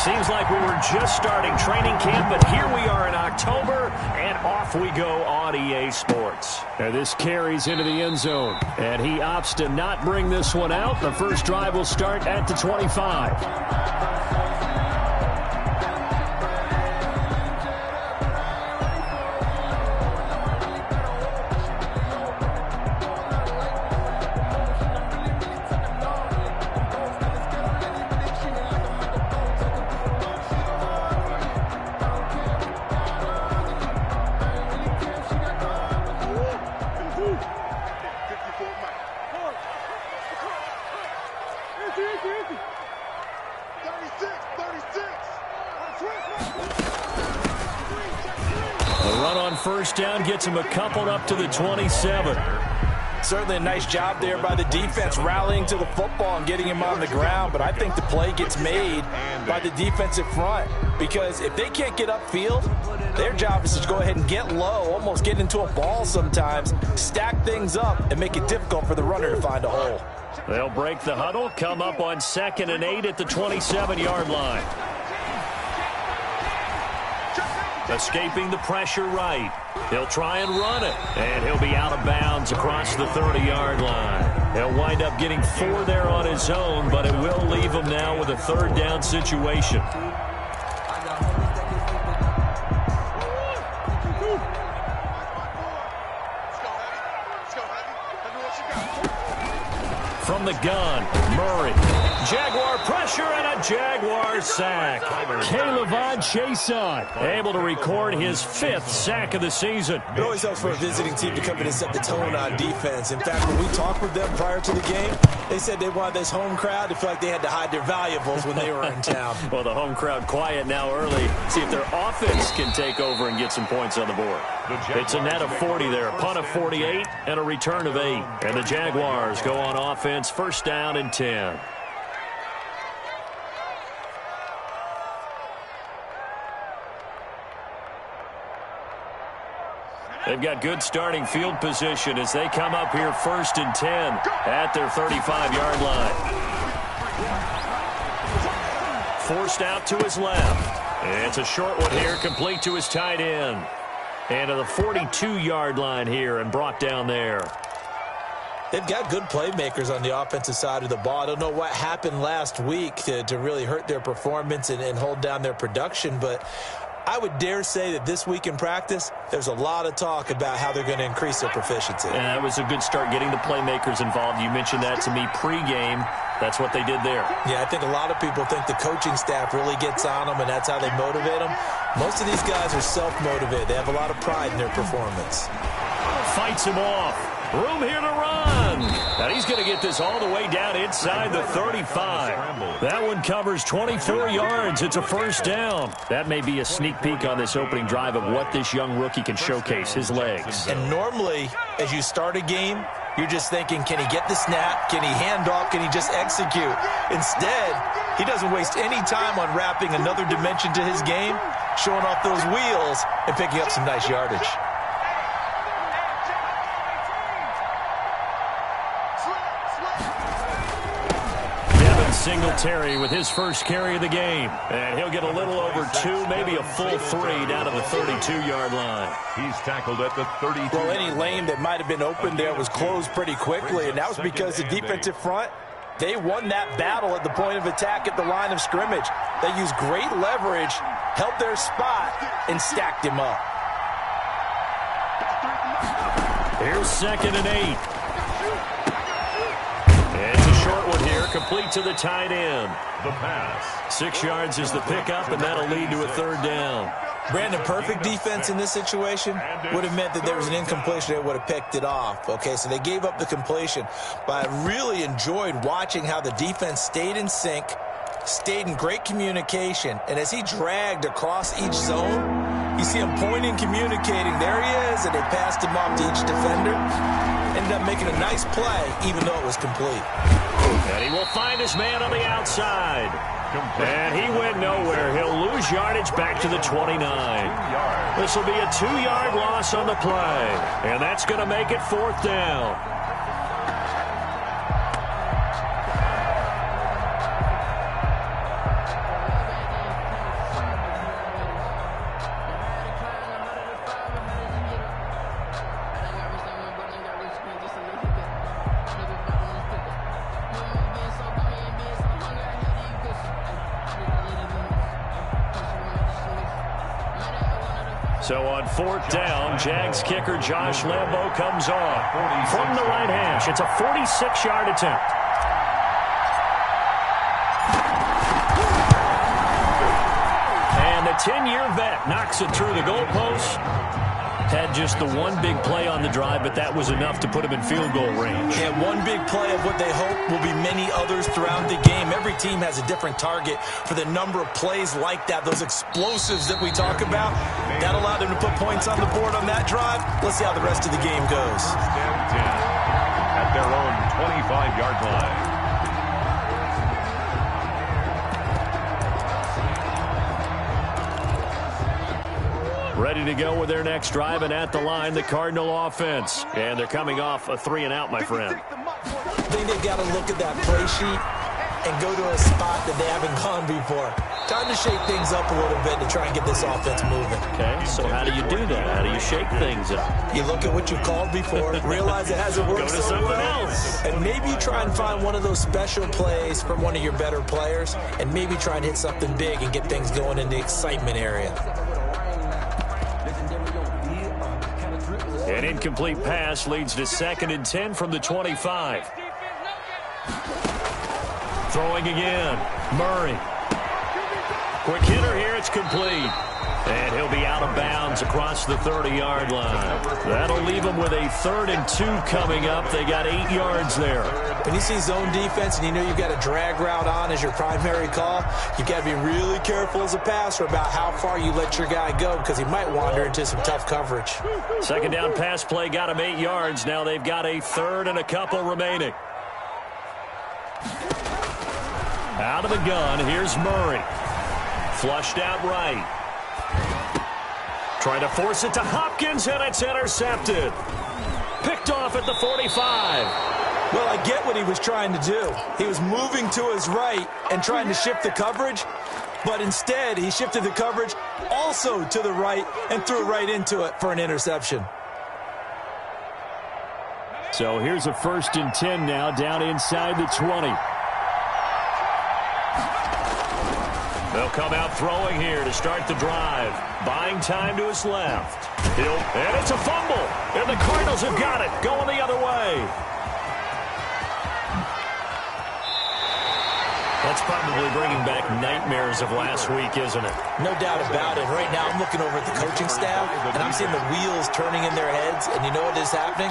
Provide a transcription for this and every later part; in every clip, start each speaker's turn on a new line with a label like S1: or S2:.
S1: Seems like we were just starting training camp, but here we are in October, and off we go on EA Sports.
S2: And this carries into the end zone, and he opts to not bring this one out. The first drive will start at the 25. First down gets him a couple up to the 27.
S3: Certainly a nice job there by the defense rallying to the football and getting him on the ground, but I think the play gets made by the defensive front because if they can't get upfield, their job is to go ahead and get low, almost get into a ball sometimes, stack things up, and make it difficult for the runner to find a hole.
S1: They'll break the huddle, come up on 2nd and 8 at the 27-yard line. Escaping the pressure right. He'll try and run it, and he'll be out of bounds across the 30-yard line. He'll wind up getting 4 there on his own, but it will leave him now with a 3rd down situation. From the gun, Murray. Jaguar pressure and a Jaguar sack.
S2: Caleb Chason able to record his 5th sack of the season.
S3: It always helps for a visiting team to come in and set the tone on defense. In fact, when we talked with them prior to the game, they said they wanted this home crowd to feel like they had to hide their valuables when they were in town.
S1: Well, the home crowd quiet now early. See if their offense can take over and get some points on the board. It's a net of 40 there, a punt of 48, and a return of 8. And the Jaguars go on offense, 1st down and 10. They've got good starting field position as they come up here 1st and 10 at their 35-yard line. Forced out to his left. And it's a short one here, complete to his tight end. And to the 42-yard line here and brought down there.
S3: They've got good playmakers on the offensive side of the ball. I don't know what happened last week to really hurt their performance and hold down their production, but I would dare say that this week in practice, there's a lot of talk about how they're going to increase their proficiency.
S1: Yeah, it was a good start getting the playmakers involved. You mentioned that to me pregame. That's what they did there.
S3: Yeah, I think a lot of people think the coaching staff really gets on them, and that's how they motivate them. Most of these guys are self-motivated. They have a lot of pride in their performance.
S1: Fights him off. Room here to run. And he's going to get this all the way down inside the 35. That one covers 24 yards. It's a 1st down. That may be a sneak peek on this opening drive of what this young rookie can showcase, his legs.
S3: And normally, as you start a game, you're just thinking, can he get the snap? Can he hand off? Can he just execute? Instead, he doesn't waste any time on wrapping another dimension to his game, showing off those wheels, and picking up some nice yardage.
S1: Singletary with his first carry of the game. And he'll get a little over 2, maybe a full 3 down to the 32-yard line.
S4: He's tackled at the 32.
S3: Well, any lane that might have been open there was closed pretty quickly, and that was because the defensive front, they won that battle at the point of attack at the line of scrimmage. They used great leverage, held their spot, and stacked him up.
S1: Here's 2nd and 8. It's a short one here, complete to the tight end.
S4: The pass.
S1: 6 yards is the pickup, and that'll lead to a 3rd down.
S3: Brandon, perfect defense in this situation would have meant that there was an incompletion that would have picked it off. Okay, so they gave up the completion. But I really enjoyed watching how the defense stayed in sync, stayed in great communication, and as he dragged across each zone, you see him pointing, communicating. There he is, and they passed him off to each defender. Ended up making a nice play, even though it was complete.
S1: And he will find his man on the outside. And he went nowhere. He'll lose yardage back to the 29. This will be a 2-yard loss on the play. And that's going to make it 4th down. So on 4th down, Jags kicker Josh Lambo comes on. From the right hash, it's a 46-yard attempt. And the 10-year vet knocks it through the goalpost. Had just the one big play on the drive, but that was enough to put him in field goal range.
S3: Yeah, one big play of what they hope will be many others throughout the game. Every team has a different target for the number of plays like that, those explosives that we talk about. That allowed them to put points on the board on that drive. Let's see how the rest of the game goes.
S4: At their own 25-yard line.
S1: Ready to go with their next drive, and at the line, the Cardinal offense. And they're coming off a 3-and-out, my friend.
S3: I think they've got to look at that play sheet and go to a spot that they haven't gone before. Time to shake things up a little bit to try and get this offense moving.
S1: Okay, so how do you do that? How do you shake things up?
S3: You look at what you called before, realize it hasn't worked
S1: Go to
S3: so
S1: something
S3: well,
S1: else.
S3: and maybe you try and find one of those special plays from one of your better players, and maybe try and hit something big and get things going in the excitement area.
S1: An incomplete pass leads to 2nd and 10 from the 25. Throwing again. Murray. Quick hitter here. It's complete. And he'll be out of bounds across the 30-yard line. That'll leave him with a 3rd and 2 coming up. They got 8 yards there.
S3: When you see zone defense and you know you've got a drag route on as your primary call, you've got to be really careful as a passer about how far you let your guy go because he might wander into some tough coverage.
S1: 2nd down pass play got him 8 yards. Now they've got a 3rd and a couple remaining. Out of the gun, here's Murray. Flushed out right. Trying to force it to Hopkins, and it's intercepted. Picked off at the 45.
S3: Well, I get what he was trying to do. He was moving to his right and trying to shift the coverage, but instead he shifted the coverage also to the right and threw right into it for an interception.
S2: So here's a 1st and 10 now down inside the 20.
S1: They'll come out throwing here to start the drive. Buying time to his left. And it's a fumble. And the Cardinals have got it. Going the other way. That's probably bringing back nightmares of last week, isn't it?
S3: No doubt about it. Right now I'm looking over at the coaching staff, and I'm seeing the wheels turning in their heads. And you know what is happening?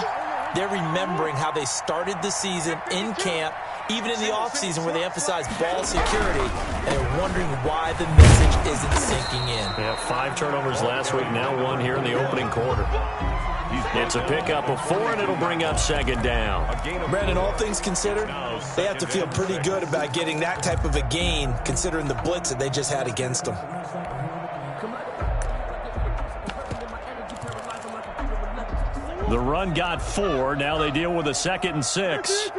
S3: They're remembering how they started the season in camp, even in the offseason where they emphasized ball security, and they're wondering why the message isn't sinking in.
S1: Yeah, 5 turnovers last week, now 1 here in the opening quarter. It's a pickup of 4, and it'll bring up 2nd down.
S3: Brandon, all things considered, they have to feel pretty good about getting that type of a gain, considering the blitz that they just had against them.
S1: The run got 4. Now they deal with a 2nd and 6.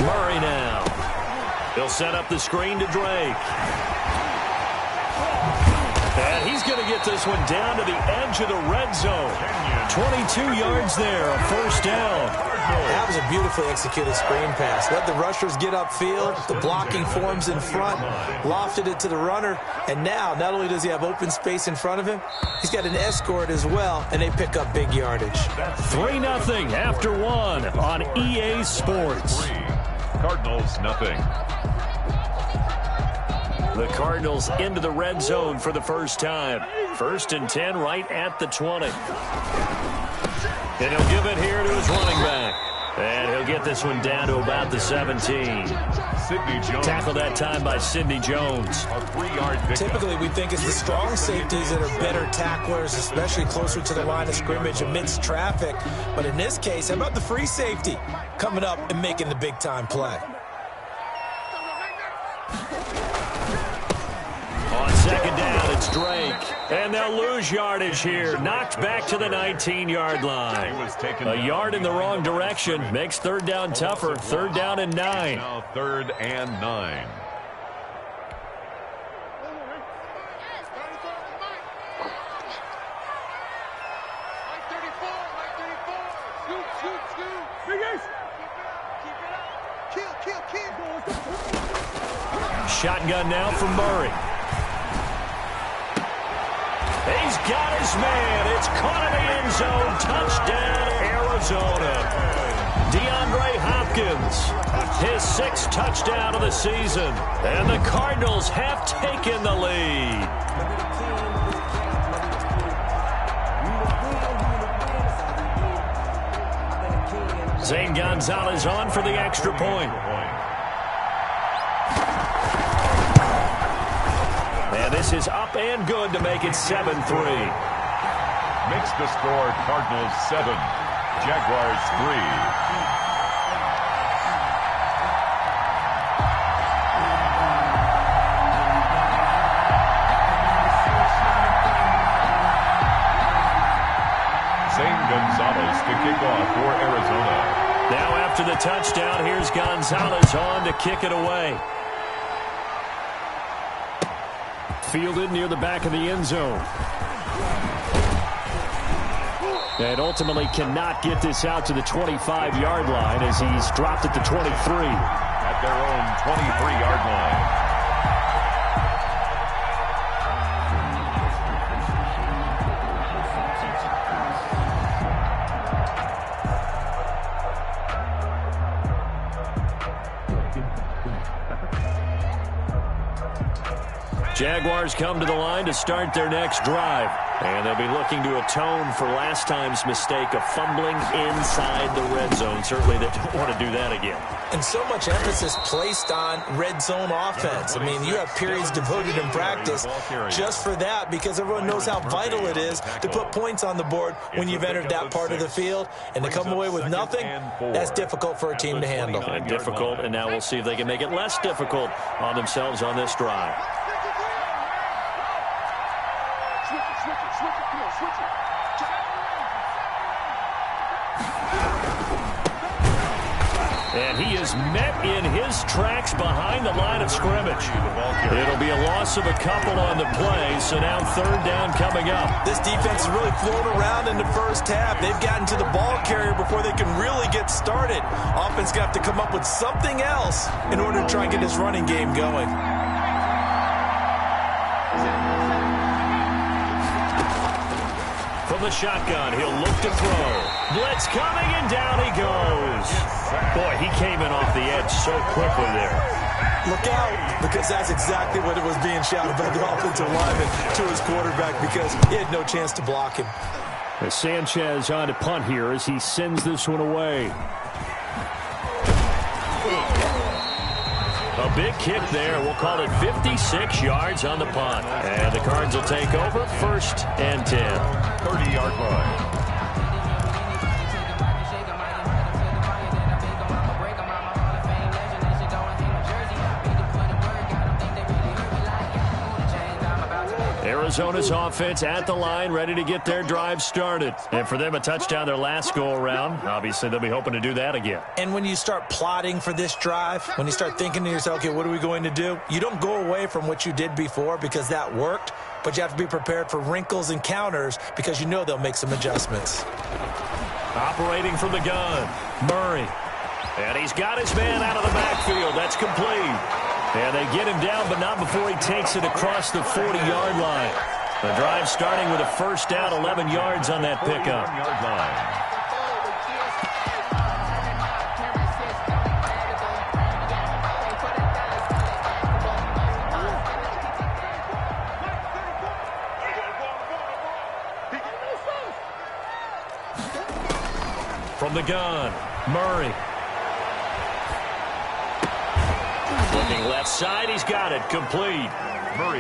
S1: Murray now. He'll set up the screen to Drake. And he's going to get this one down to the edge of the red zone. 22 yards there, a 1st down.
S3: That was a beautifully executed screen pass. Let the rushers get upfield. The blocking forms in front. Lofted it to the runner. And now, not only does he have open space in front of him, he's got an escort as well, and they pick up big yardage.
S1: 3-0 after 1 on EA Sports.
S4: Cardinals, nothing.
S1: The Cardinals into the red zone for the first time. 1st and 10 right at the 20. And he'll give it here to his running back. And he'll get this one down to about the 17. Tackled that time by Sidney Jones.
S4: A 3-yard pickup.
S3: Typically, we think it's the strong safeties that are better tacklers, especially closer to the line of scrimmage amidst traffic. But in this case, how about the free safety coming up and making the big-time play?
S1: On 2nd down, it's Drake. And they'll lose yardage here. Knocked back to the 19-yard line. A yard in the wrong direction makes 3rd down tougher. 3rd down and 9.
S4: Now 3rd and 9.
S1: Shotgun now for Murray. he's got his man. It's caught in the end zone. Touchdown, Arizona. DeAndre Hopkins, his 6th touchdown of the season. And the Cardinals have taken the lead. Zane Gonzalez on for the extra point. And this is up and good to make it 7-3.
S4: Makes the score Cardinals 7, Jaguars 3. Gonzalez to kick off for Arizona.
S1: Now after the touchdown, here's Gonzalez on to kick it away.
S2: Fielded near the back of the end zone. And ultimately cannot get this out to the 25-yard line as he's dropped at the 23.
S4: At their own 23-yard line.
S1: Jaguars come to the line to start their next drive. And they'll be looking to atone for last time's mistake of fumbling inside the red zone. Certainly they don't want to do that again.
S3: And so much emphasis placed on red zone offense. I mean, you have periods devoted in practice just for that because everyone knows how vital it is to put points on the board when you've entered that part of the field. And to come away with nothing, that's difficult for a team to handle.
S1: And difficult, and now we'll see if they can make it less difficult on themselves on this drive. And he is met in his tracks behind the line of scrimmage. It'll be a loss of a couple on the play, so now 3rd down coming up.
S3: This defense has really flown around in the first half. They've gotten to the ball carrier before they can really get started. Offense going to have to come up with something else in order to try and get this running game going.
S1: From the shotgun, he'll look to throw. Blitz coming, and down he goes. Boy, he came in off the edge so quickly there.
S3: Look out, because that's exactly what it was being shouted by the offensive lineman to his quarterback because he had no chance to block him.
S2: As Sanchez on to punt here as he sends this one away.
S1: A big kick there. We'll call it 56 yards on the punt. And the Cards will take over 1st and 10.
S4: 30-yard line.
S1: Arizona's offense at the line, ready to get their drive started. And for them, a touchdown their last go-around. Obviously, they'll be hoping to do that again.
S3: And when you start plotting for this drive, when you start thinking to yourself, okay, what are we going to do? You don't go away from what you did before because that worked, but you have to be prepared for wrinkles and counters because you know they'll make some adjustments.
S1: Operating from the gun, Murray. And he's got his man out of the backfield. That's complete. And they get him down, but not before he takes it across the 40-yard line. The drive starting with a 1st down, 11 yards on that pickup. From the gun, Murray. Looking left side, he's got it, complete.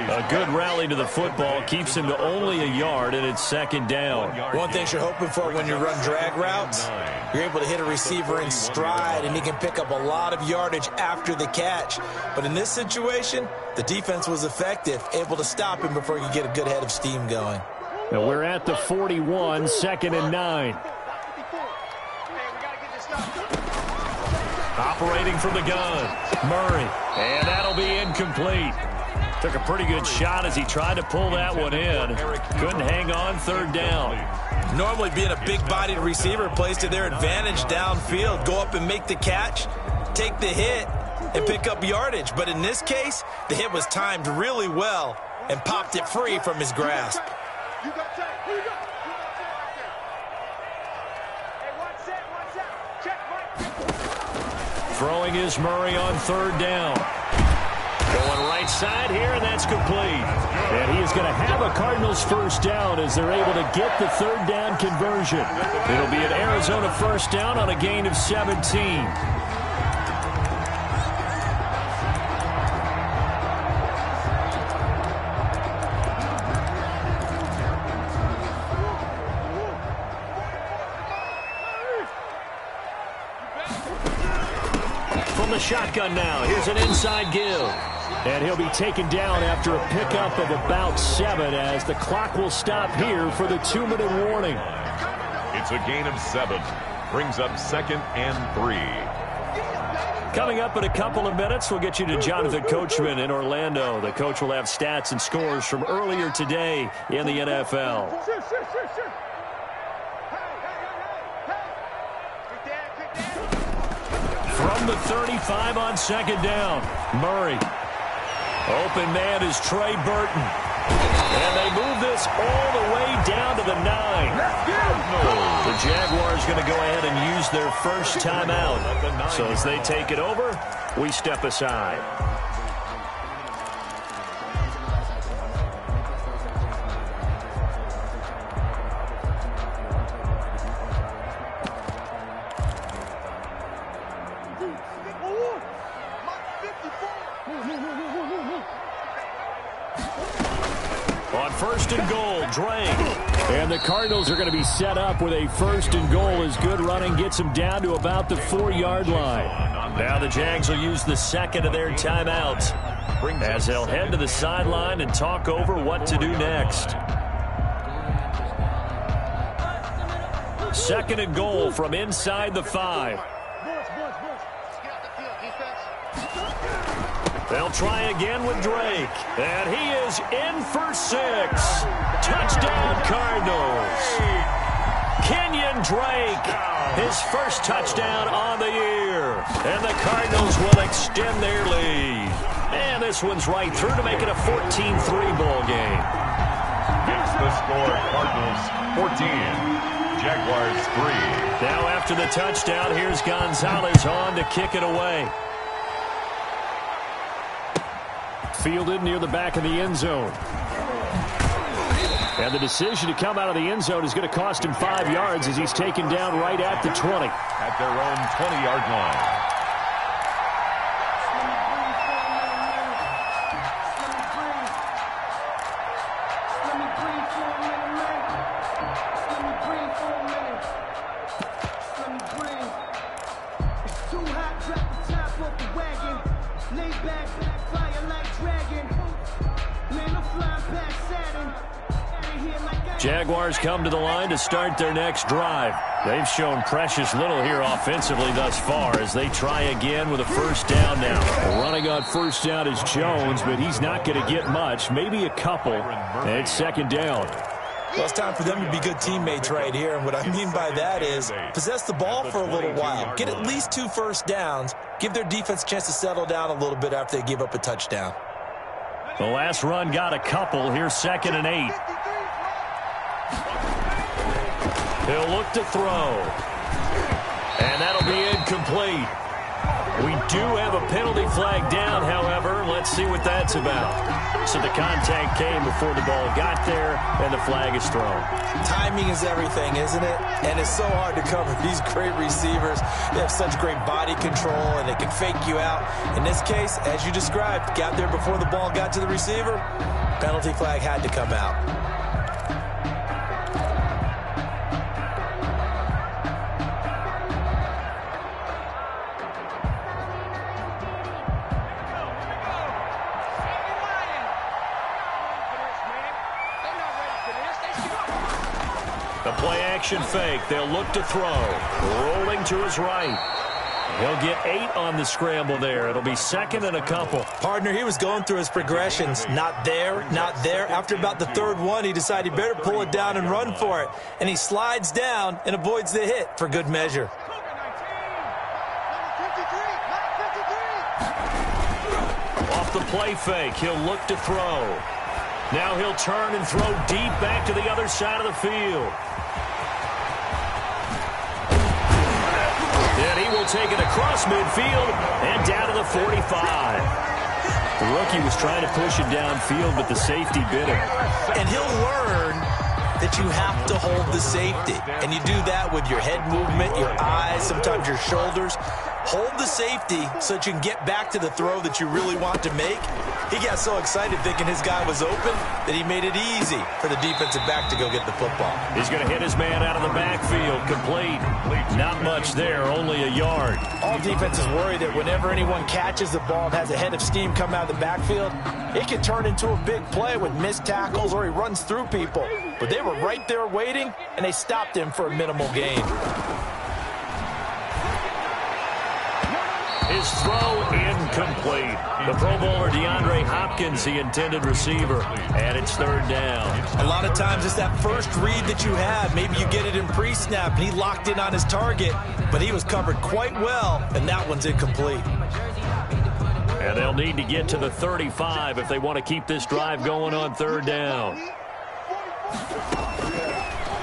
S1: A good rally to the football, keeps him to only a yard, and it's 2nd down.
S3: One thing you're hoping for when you run drag routes, you're able to hit a receiver in stride, and he can pick up a lot of yardage after the catch. But in this situation, the defense was effective, able to stop him before he could get a good head of steam going.
S2: And we're at the 41, 2nd and 9.
S1: Operating from the gun, Murray. And that'll be incomplete. Took a pretty good shot as he tried to pull that one in. Couldn't hang on, 3rd down.
S3: Normally being a big-bodied receiver plays to their advantage downfield. Go up and make the catch, take the hit, and pick up yardage. But in this case, the hit was timed really well and popped it free from his grasp.
S1: Throwing is Murray on third down. Going right side here, and that's complete.
S2: And he is going to have a Cardinals first down as they're able to get the third down conversion. It'll be an Arizona first down on a gain of 17.
S1: From the shotgun now, here's an inside give.
S2: And he'll be taken down after a pickup of about 7 as the clock will stop here for the 2-minute warning.
S4: It's a gain of 7. Brings up 2nd and 3.
S1: Coming up in a couple of minutes, we'll get you to Jonathan Coachman in Orlando. The coach will have stats and scores from earlier today in the NFL. From the 35 on second down, Murray. Open man is Trey Burton. And they move this all the way down to the 9. The Jaguars going to go ahead and use their first timeout. So as they take it over, we step aside. On first and goal, Drake.
S2: And the Cardinals are going to be set up with a first and goal as good running gets them down to about the 4-yard line.
S1: Now the Jags will use the second of their timeouts as they'll head to the sideline and talk over what to do next. Second and goal from inside the 5. They'll try again with Drake. And he is in for 6. Touchdown, Cardinals. Kenyon Drake, his first touchdown on the year. And the Cardinals will extend their lead. And this one's right through to make it a 14-3 ball game.
S4: Makes the score Cardinals 14, Jaguars 3.
S1: Now after the touchdown, here's Gonzalez on to kick it away.
S2: Fielded near the back of the end zone. And the decision to come out of the end zone is going to cost him 5 yards as he's taken down right at the 20.
S4: At their own 20-yard line.
S1: Jaguars come to the line to start their next drive. They've shown precious little here offensively thus far as they try again with a first down now.
S2: Running on first down is Jones, but he's not going to get much, maybe a couple. And it's second down.
S3: Well, it's time for them to be good teammates right here. And what I mean by that is possess the ball for a little while. Get at least 2 first downs. Give their defense a chance to settle down a little bit after they give up a touchdown.
S1: The last run got a couple. Here's 2nd and 8. He'll look to throw. And that'll be incomplete. We do have a penalty flag down, however. Let's see what that's about. So the contact came before the ball got there, and the flag is thrown.
S3: Timing is everything, isn't it? And it's so hard to cover these great receivers. They have such great body control, and they can fake you out. In this case, as you described, got there before the ball got to the receiver. Penalty flag had to come out.
S1: The play action fake. They'll look to throw. Rolling to his right. He'll get 8 on the scramble there. It'll be 2nd and a couple.
S3: Partner, he was going through his progressions. Not there, not there. After about the 3rd one, he decided he better pull it down and run for it. And he slides down and avoids the hit for good measure.
S1: Off the play fake, he'll look to throw. Now he'll turn and throw deep back to the other side of the field. And he will take it across midfield and down to the 45. The rookie was trying to push it downfield, but the safety bit him.
S3: And he'll learn that you have to hold the safety. And you do that with your head movement, your eyes, sometimes your shoulders. Hold the safety so that you can get back to the throw that you really want to make. He got so excited thinking his guy was open that he made it easy for the defensive back to go get the football.
S1: He's going to hit his man out of the backfield. Complete. Not much there, only a yard.
S3: All defenses worry that whenever anyone catches the ball and has a head of steam come out of the backfield, it can turn into a big play with missed tackles or he runs through people. But they were right there waiting, and they stopped him for a minimal gain.
S1: His throw incomplete. The Pro Bowler DeAndre Hopkins, the intended receiver, and it's third down.
S3: A lot of times it's that first read that you have. Maybe you get it in pre-snap, and he locked in on his target, but he was covered quite well, and that one's incomplete.
S1: And they'll need to get to the 35 if they want to keep this drive going on third down.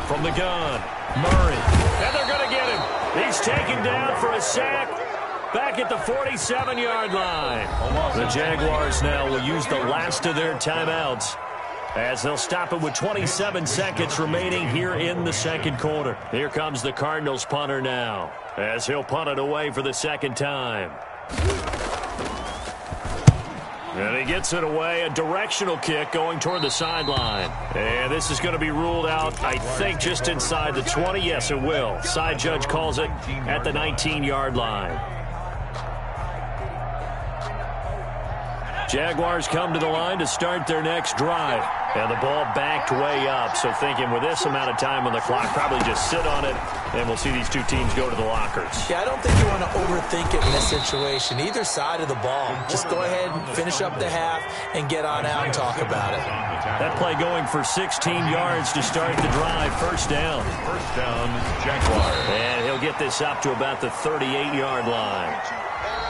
S1: From the gun, Murray. And they're going to get him. He's taken down for a sack. Back at the 47-yard line. The Jaguars now will use the last of their timeouts as they'll stop it with 27 seconds remaining here in the second quarter. Here comes the Cardinals punter now as he'll punt it away for the second time. And he gets it away, a directional kick going toward the sideline. And this is going to be ruled out, I think, just inside the 20. Yes, it will. Side judge calls it at the 19-yard line. Jaguars come to the line to start their next drive. And the ball backed way up, so thinking with this amount of time on the clock, probably just sit on it, and we'll see these two teams go to the lockers.
S3: Yeah, I don't think you want to overthink it in this situation. Either side of the ball. Just go ahead and finish up the half and get on out and talk about it.
S1: That play going for 16 yards to start the drive. First down.
S4: First down, Jaguars.
S1: And he'll get this up to about the 38-yard line.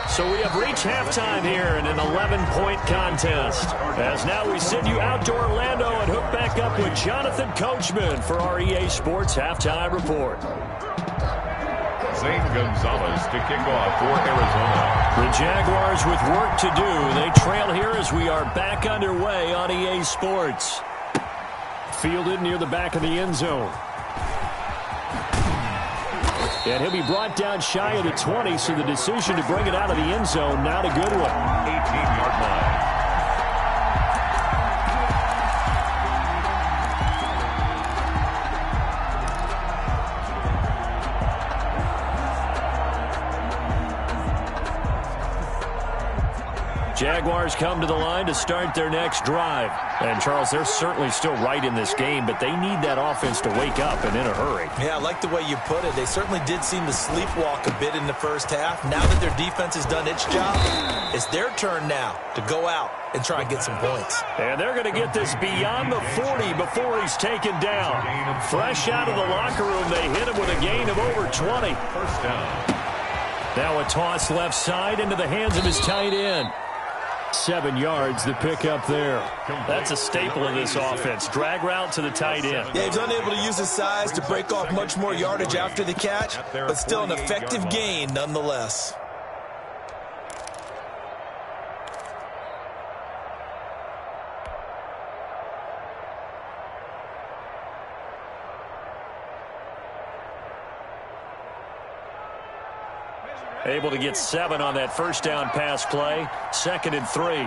S1: So we have reached halftime here in an 11-point contest. As now we send you out to Orlando and hook back up with Jonathan Coachman for our EA Sports Halftime Report.
S4: Zane Gonzalez to kick off for Arizona.
S1: The Jaguars with work to do. They trail here as we are back underway on EA Sports. Fielded near the back of the end zone. And he'll be brought down shy of the 20, so the decision to bring it out of the end zone, not a good one.
S4: 18-yard line.
S1: Jaguars come to the line to start their next drive. And, Charles, they're certainly still right in this game, but they need that offense to wake up and in a hurry.
S3: Yeah, I like the way you put it. They certainly did seem to sleepwalk a bit in the first half. Now that their defense has done its job, it's their turn now to go out and try and get some points.
S1: And they're going to get this beyond the 40 before he's taken down. Fresh out of the locker room, they hit him with a gain of over 20.
S4: First down.
S1: Now a toss left side into the hands of his tight end. 7 yards, the pickup there. That's a staple of this offense. Drag route to the tight end.
S3: Yeah, he's unable to use his size to break off much more yardage after the catch, but still an effective gain nonetheless.
S1: Able to get 7 on that first down pass play. 2nd and 3.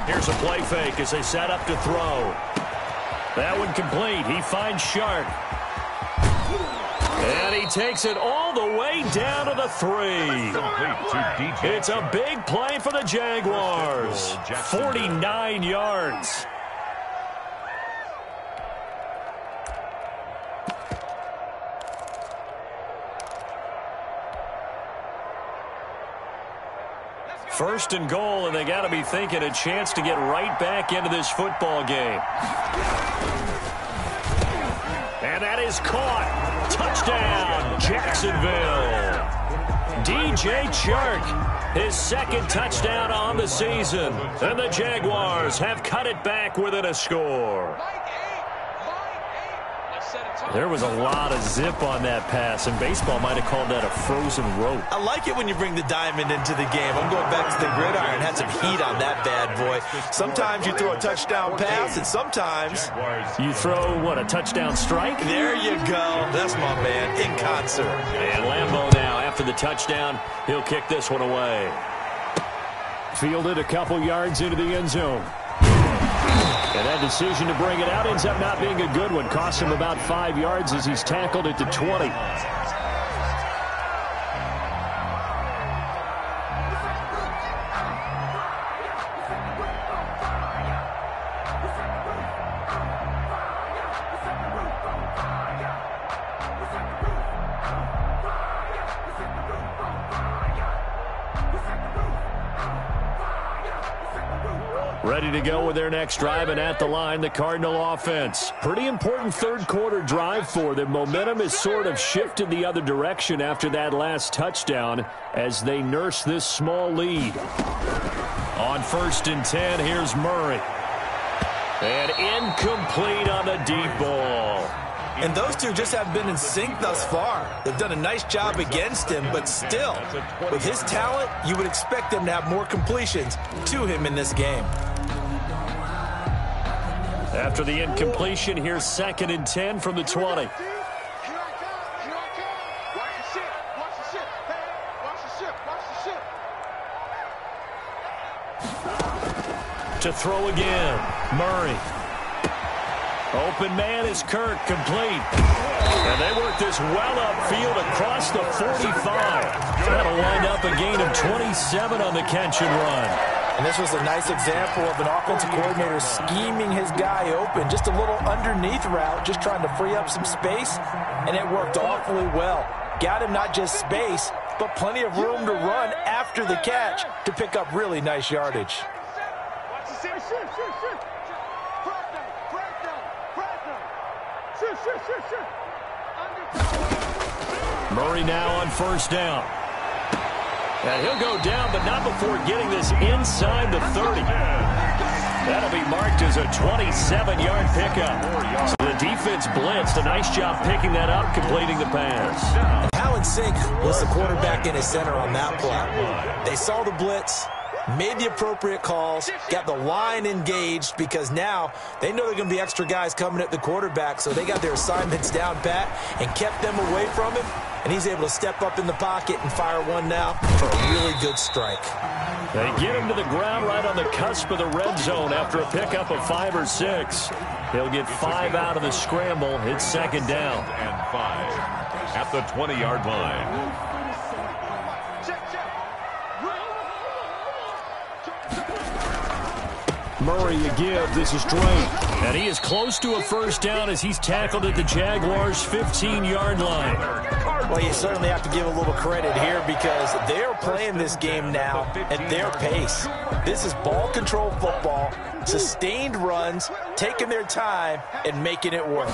S1: Here's a play fake as they set up to throw. That one complete. He finds Sharp. And he takes it all the way down to the 3. It's a big play for the Jaguars. 49 yards. First and goal, and they got to be thinking a chance to get right back into this football game. And that is caught. Touchdown, Jacksonville. DJ Chark, his second touchdown on the season. And the Jaguars have cut it back within a score. There was a lot of zip on that pass, and baseball might have called that a frozen rope.
S3: I like it when you bring the diamond into the game. I'm going back to the gridiron. Had some heat on that bad boy. Sometimes you throw a touchdown pass, and sometimes
S1: you throw, what, a touchdown strike?
S3: There you go. That's my man, in concert.
S1: And Lambeau now, after the touchdown, he'll kick this one away.
S2: Fielded a couple yards into the end zone. And that decision to bring it out ends up not being a good one. Cost him about 5 yards as he's tackled at the 20. Ready to go with their next drive, and at the line, the Cardinal offense. Pretty important third quarter drive for them. Momentum has sort of shifted the other direction after that last touchdown as they nurse this small lead. On 1st and 10, here's Murray. And incomplete on the deep ball.
S3: And those two just haven't been in sync thus far. They've done a nice job against him, but still, with his talent, you would expect them to have more completions to him in this game.
S1: After the incompletion, here's 2nd and 10 from the 20. To throw again, Murray. Open man is Kirk, complete. And they work this well upfield across the 45. That'll wind up a gain of 27 on the catch and run.
S3: And this was a nice example of an offensive coordinator scheming his guy open. Just a little underneath route, just trying to free up some space, and it worked awfully well. Got him not just space, but plenty of room to run after the catch to pick up really nice yardage.
S1: Murray now on 1st down. And he'll go down, but not before getting this inside the 30. That'll be marked as a 27-yard pickup. So the defense blitzed. A nice job picking that up, completing the pass.
S3: And how in sync was the quarterback in his center on that play? They saw the blitz, made the appropriate calls, got the line engaged, because now they know there are going to be extra guys coming at the quarterback, so they got their assignments down pat and kept them away from him, and he's able to step up in the pocket and fire one now for a really good strike.
S1: They get him to the ground right on the cusp of the red zone after a pickup of 5 or 6. He'll get 5 out of the scramble. It's 2nd down.
S4: And 5 at the 20-yard line.
S2: Murray a give. This is Drake.
S1: And he is close to a 1st down as he's tackled at the Jaguars' 15-yard line.
S3: Well, you certainly have to give a little credit here because they're playing this game now at their pace. This is ball control football, sustained runs, taking their time, and making it work.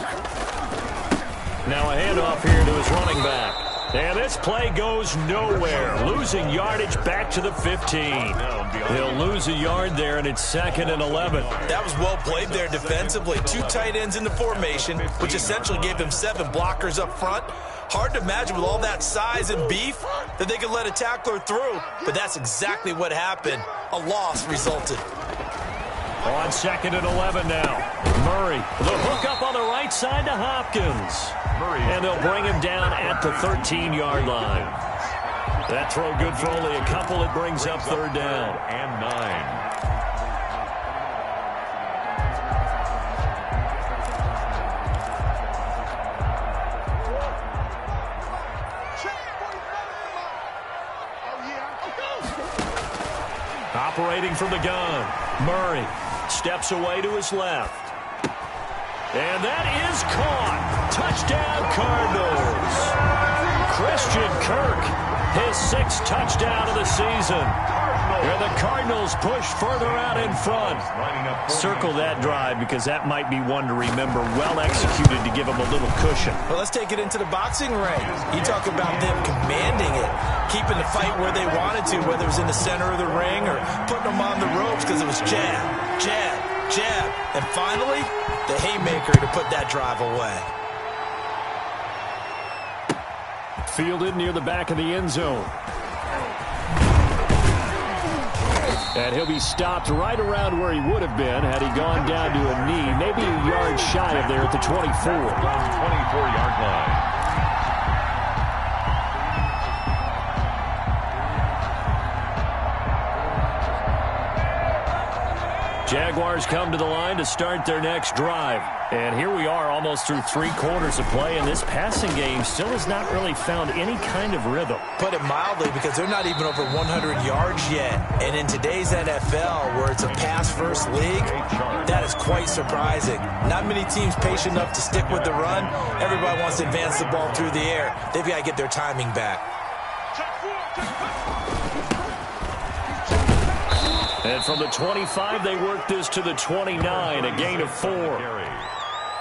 S1: Now a handoff here to his running back. And this play goes nowhere. Losing yardage back to the 15. He'll lose a yard there, and it's 2nd and 11.
S3: That was well played there defensively. 2 tight ends in the formation, which essentially gave them 7 blockers up front. Hard to imagine with all that size and beef that they could let a tackler through, but that's exactly what happened. A loss resulted.
S1: On 2nd and 11 now. Murray, the hook up on the right side to Hopkins. And they'll bring him down at the 13-yard line. That throw good for only a couple. It brings up 3rd down.
S4: And 9.
S1: Operating from the gun, Murray steps away to his left. And that is caught. Touchdown, Cardinals. Christian Kirk, his 6th touchdown of the season. And the Cardinals push further out in front. Circle that drive because that might be one to remember. Well executed to give them a little cushion.
S3: Well, let's take it into the boxing ring. You talk about them commanding it, keeping the fight where they wanted to, whether it was in the center of the ring or putting them on the ropes because it was jab, jab, jab. And finally, the haymaker to put that drive away.
S2: Fielded near the back of the end zone. And he'll be stopped right around where he would have been had he gone down to a knee, maybe a yard shy of there at the 24.
S4: 24-yard line.
S1: Jaguars come to the line to start their next drive. And here we are almost through 3 quarters of play, and this passing game still has not really found any kind of rhythm.
S3: Put it mildly, because they're not even over 100 yards yet. And in today's NFL, where it's a pass-first league, that is quite surprising. Not many teams patient enough to stick with the run. Everybody wants to advance the ball through the air. They've got to get their timing back.
S1: And from the 25, they work this to the 29, a gain of 4.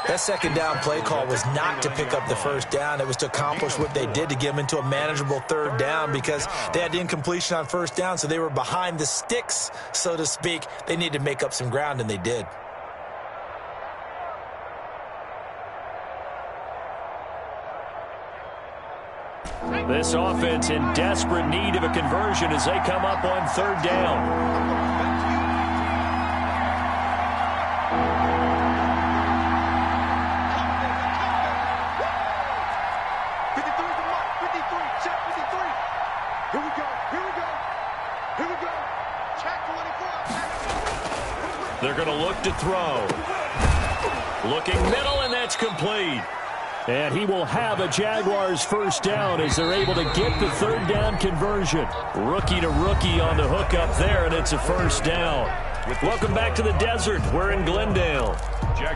S3: That second down play call was not to pick up the first down. It was to accomplish what they did to get them into a manageable third down because they had incompletion on first down, so they were behind the sticks, so to speak. They needed to make up some ground, and they did.
S1: This offense in desperate need of a conversion as they come up on third down. They're going to look to throw. Looking middle, and that's complete. And he will have a Jaguars first down as they're able to get the third down conversion. Rookie to rookie on the hook up there, and it's a first down. Welcome back to the desert. We're in Glendale.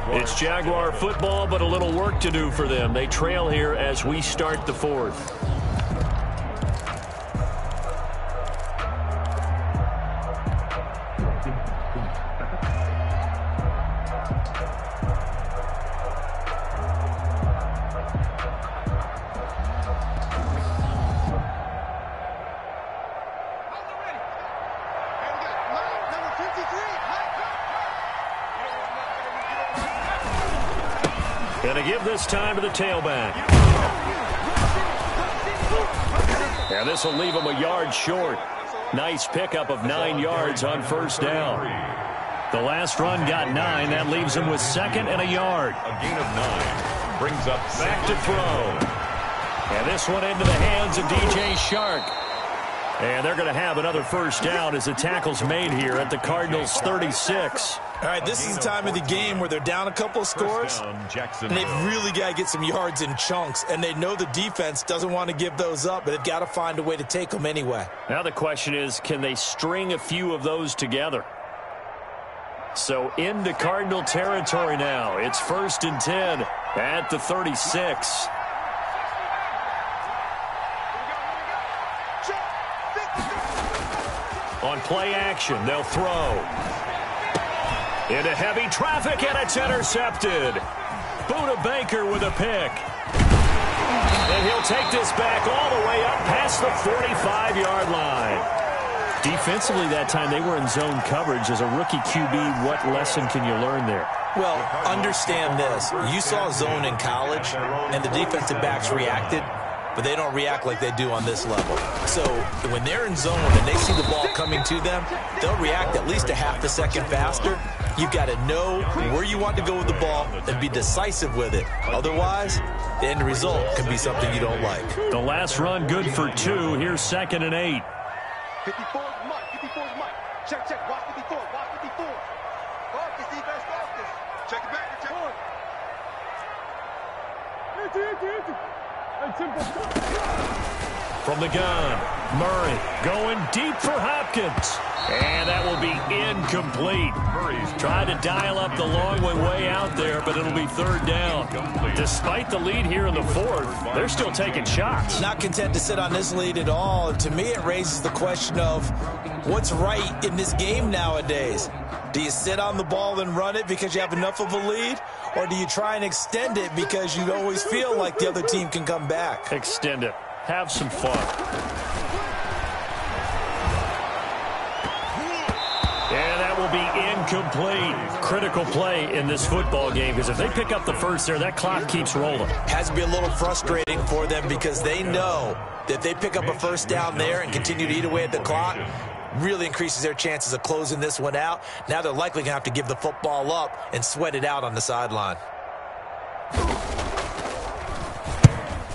S1: It's Jaguar football, but a little work to do for them. They trail here as we start the fourth. Going to give this time to the tailback. And this will leave him a yard short. Nice pickup of 9 yards on first down. The last run got 9. That leaves him with second and a yard.
S4: A gain of 9 brings up
S1: back to throw. And this one into the hands of DJ Shark. And they're going to have another first down as the tackle's made here at the Cardinals' 36.
S3: All right, this is the time of the game where they're down a couple of scores, and they've really got to get some yards in chunks, and they know the defense doesn't want to give those up, but they've got to find a way to take them anyway.
S1: Now the question is, can they string a few of those together? So into Cardinal territory now. It's 1st and 10 at the 36. On play action, they'll throw. Into heavy traffic, and it's intercepted. Buda Baker with a pick. And he'll take this back all the way up past the 45-yard line. Defensively that time, they were in zone coverage. As a rookie QB, what lesson can you learn there?
S3: Well, understand this. You saw zone in college, and the defensive backs reacted, but they don't react like they do on this level. So when they're in zone and they see the ball coming to them, they'll react at least a half a second faster. You've got to know where you want to go with the ball and be decisive with it. Otherwise, the end result can be something you don't like.
S1: The last run good for 2. Here's 2nd and 8.
S5: 54 is Mike. 54 is Mike. Check, check. Watch 54. Watch 54. Focus, defense, focus. Check it back. Check it.
S1: From the gun, Murray going deep for Hopkins. And that will be incomplete. Murray's tried to dial up the long one way out there, but it'll be third down. Despite the lead here in the fourth, they're still taking shots.
S3: Not content to sit on this lead at all. To me, it raises the question of what's right in this game nowadays. Do you sit on the ball and run it because you have enough of a lead? Or do you try and extend it because you always feel like the other team can come back?
S1: Extend it. Have some fun. And that will be incomplete. Critical play in this football game because if they pick up the first there, that clock keeps rolling.
S3: Has to be a little frustrating for them because they know that if they pick up a first down there and continue to eat away at the clock, really increases their chances of closing this one out. Now they're likely going to have to give the football up and sweat it out on the sideline.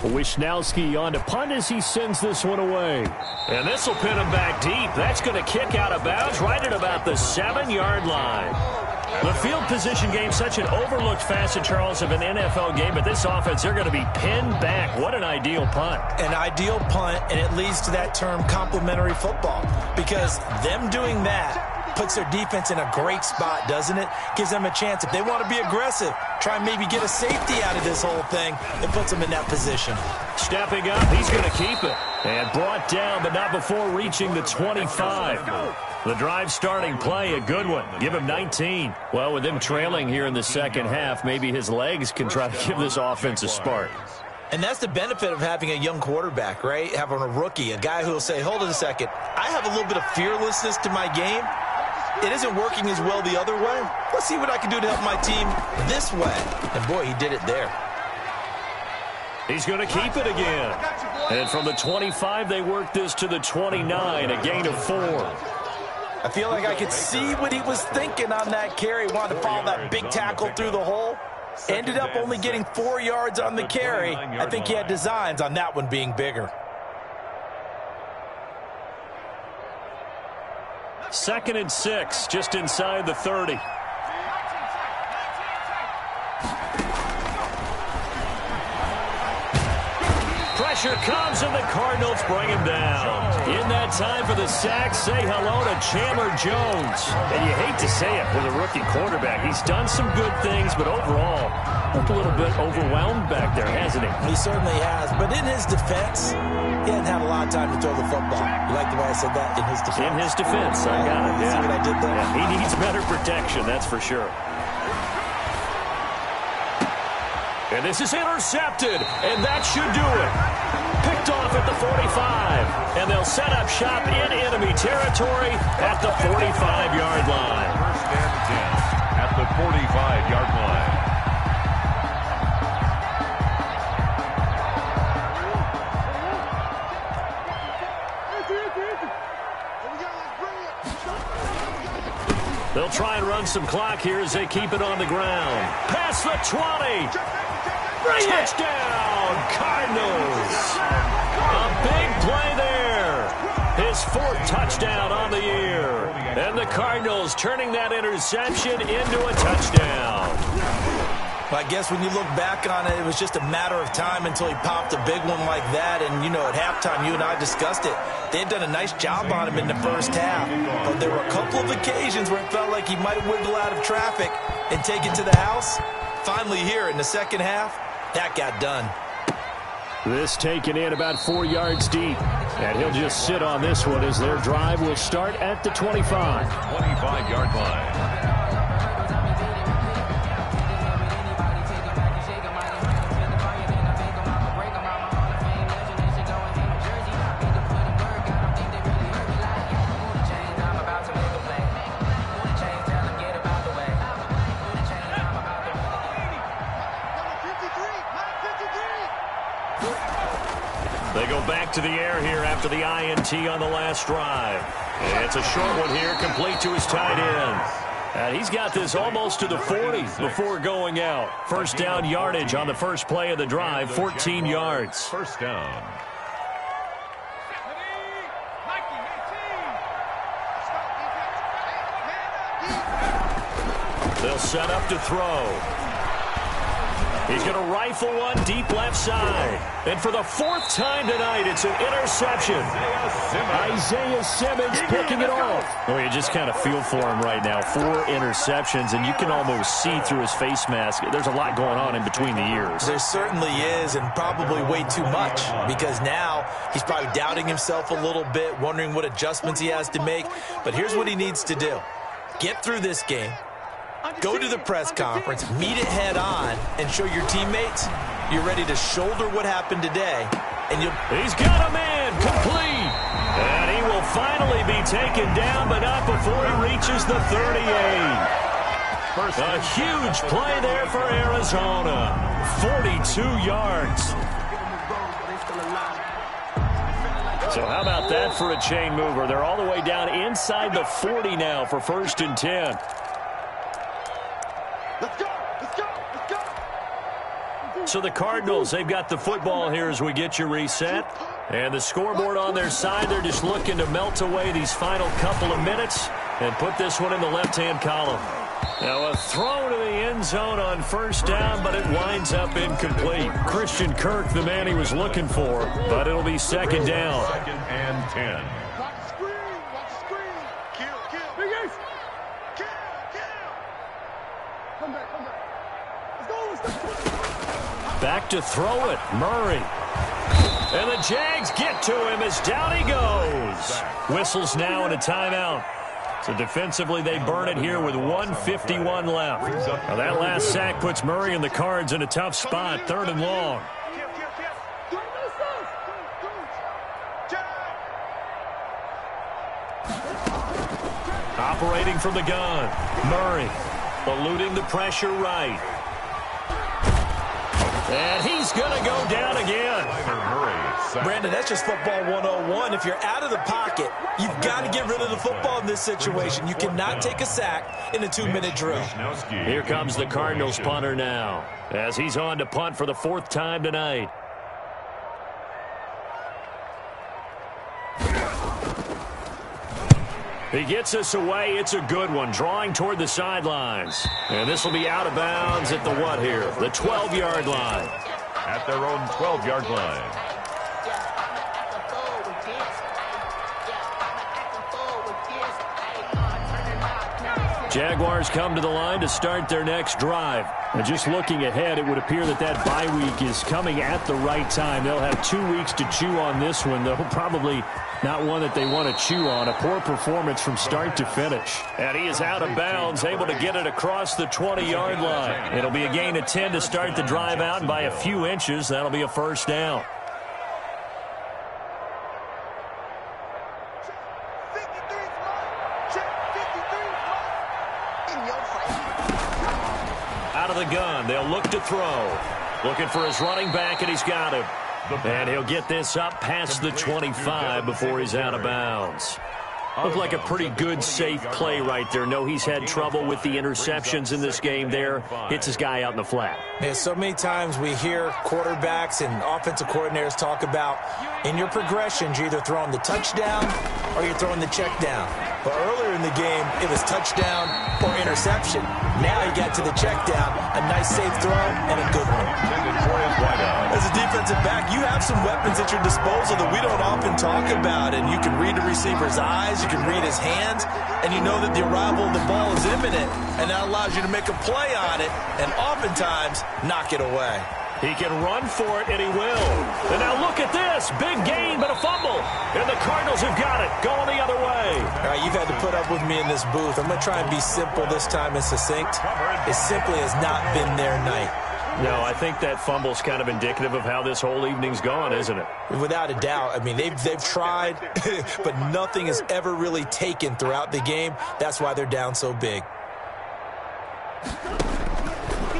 S1: Wisnowski on to punt as he sends this one away. And this will pin him back deep. That's going to kick out of bounds right at about the 7-yard line. The field position game, such an overlooked facet, Charles, of an NFL game, but this offense, they're going to be pinned back. What an ideal punt.
S3: An ideal punt, and it leads to that term complementary football, because them doing that puts their defense in a great spot, doesn't it? Gives them a chance. If they want to be aggressive, try and maybe get a safety out of this whole thing, it puts them in that position.
S1: Stepping up, he's going to keep it. And brought down, but not before reaching the 25. The drive starting play, a good one. Give him 19. Well, with him trailing here in the second half, maybe his legs can try to give this offense a spark.
S3: And that's the benefit of having a young quarterback, right? Having a rookie, a guy who will say, hold it a second, I have a little bit of fearlessness to my game. It isn't working as well the other way. Let's see what I can do to help my team this way. And, boy, he did it there.
S1: He's going to keep it again. And from the 25, they work this to the 29, a gain of 4.
S3: I feel like I could see what he was thinking on that carry. Wanted to follow that big tackle through the hole. Ended up only getting 4 yards on the carry. I think he had designs on that one being bigger.
S1: 2nd and 6, just inside the 30. Pressure comes, and the Cardinals bring him down. In that time for the sack, say hello to Chandler Jones. And you hate to say it with a rookie quarterback. He's done some good things, but overall, looked a little bit overwhelmed back there, hasn't he?
S3: He certainly has. But in his defense, he hasn't had a lot of time to throw the football. You like the way I said that? In his defense.
S1: In his defense, I got it. Yeah.
S3: See what I did there?
S1: Yeah, he needs better protection, that's for sure. And this is intercepted, and that should do it. Picked off at the 45, and they'll set up shop in enemy territory at the 45-yard line.
S4: 1st and 10 at the 45-yard line.
S1: They'll try and run some clock here as they keep it on the ground. Past the 20. Touchdown, Cardinals. A big play there. His 4th touchdown on the year. And the Cardinals turning that interception into a touchdown.
S3: I guess when you look back on it, it was just a matter of time until he popped a big one like that. And, you know, at halftime, you and I discussed it. They had done a nice job on him in the first half. But there were a couple of occasions where it felt like he might wiggle out of traffic and take it to the house. Finally here in the second half, that got done.
S1: This taken in about 4 yards deep. And he'll just sit on this one as their drive will start at the 25.
S4: 25-yard line.
S1: They go back to the air here after the INT on the last drive. And it's a short one here, complete to his tight end. And he's got this almost to the 40 before going out. First down yardage on the first play of the drive, 14 yards.
S4: First down.
S1: They'll set up to throw. He's going to rifle one deep left side. And for the fourth time tonight, it's an interception. Isaiah Simmons picking it off. Well, you just kind of feel for him right now. 4 interceptions, and you can almost see through his face mask. There's a lot going on in between the ears.
S3: There certainly is, and probably way too much, because now he's probably doubting himself a little bit, wondering what adjustments he has to make. But here's what he needs to do. Get through this game. Go to the press conference, meet it head on, and show your teammates you're ready to shoulder what happened today. And
S1: he's got a man complete. And he will finally be taken down, but not before he reaches the 38. A huge play there for Arizona. 42 yards. So how about that for a chain mover? They're all the way down inside the 40 now for 1st and 10.
S5: Let's go! Let's go! Let's go!
S1: So the Cardinals, they've got the football here as we get you reset. And the scoreboard on their side, they're just looking to melt away these final couple of minutes and put this one in the left-hand column. Now a throw to the end zone on 1st down, but it winds up incomplete. Christian Kirk, the man he was looking for, but it'll be 2nd down.
S4: 2nd and 10.
S5: Watch the screen! Watch the screen! Kill! Kill! Big Ace! Kill! Kill! Come back! Come back! Let's go! Let's go!
S1: Back to throw it, Murray. And the Jags get to him as down he goes. Whistles now and a timeout. So defensively, they burn it here with 1:51 left. Now that last sack puts Murray and the Cards in a tough spot, 3rd and long. Operating from the gun, Murray eluding the pressure right. And he's going to go down again.
S3: Brandon, that's just football 101. If you're out of the pocket, you've got to get rid of the football in this situation. You cannot take a sack in a 2-minute drill.
S1: Here comes the Cardinals punter now as he's on to punt for the 4th time tonight. He gets us away. It's a good one, drawing toward the sidelines. And this will be out of bounds at the what here? The 12-yard line.
S4: At their own 12-yard line.
S1: Jaguars come to the line to start their next drive. And just looking ahead, it would appear that that bye week is coming at the right time. They'll have 2 weeks to chew on this one, though probably not one that they want to chew on. A poor performance from start to finish. And he is out of bounds, able to get it across the 20-yard line. It'll be a gain of 10 to start the drive out, and by a few inches, that'll be a 1st down. Out of the gun, they'll look to throw. Looking for his running back, and he's got him. And he'll get this up past the 25 before he's out of bounds. Looked like a pretty good, safe play right there. No, he's had trouble with the interceptions in this game there. Hits his guy out in the flat.
S3: Yeah, so many times we hear quarterbacks and offensive coordinators talk about in your progressions, you're either throwing the touchdown or you're throwing the check down. But earlier in the game, it was touchdown or interception. Now he got to the check down, a nice safe throw, and a good one. As a defensive back, you have some weapons at your disposal that we don't often talk about, and you can read the receiver's eyes, you can read his hands, and you know that the arrival of the ball is imminent, and that allows you to make a play on it, and oftentimes knock it away.
S1: He can run for it, and he will. And now look at this. Big gain, but a fumble. And the Cardinals have got it, going the other way.
S3: All right, you've had to put up with me in this booth. I'm going to try and be simple this time and succinct. It simply has not been their night.
S1: No, I think that fumble's kind of indicative of how this whole evening's gone, isn't it?
S3: Without a doubt. I mean, they've tried, but nothing has ever really taken throughout the game. That's why they're down so big.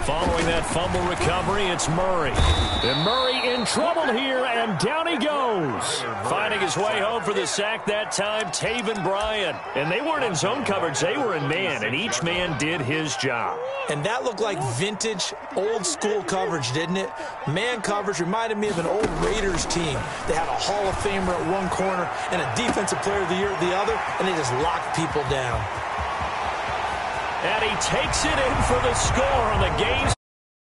S1: Following that fumble recovery, it's Murray. And Murray in trouble here, and down he goes. Finding his way home for the sack that time, Taven Bryan. And they weren't in zone coverage, they were in man, and each man did his job.
S3: And that looked like vintage, old-school coverage, didn't it? Man coverage reminded me of an old Raiders team. They had a Hall of Famer at one corner and a Defensive Player of the Year at the other, and they just locked people down.
S1: And he takes it in for the score on the game's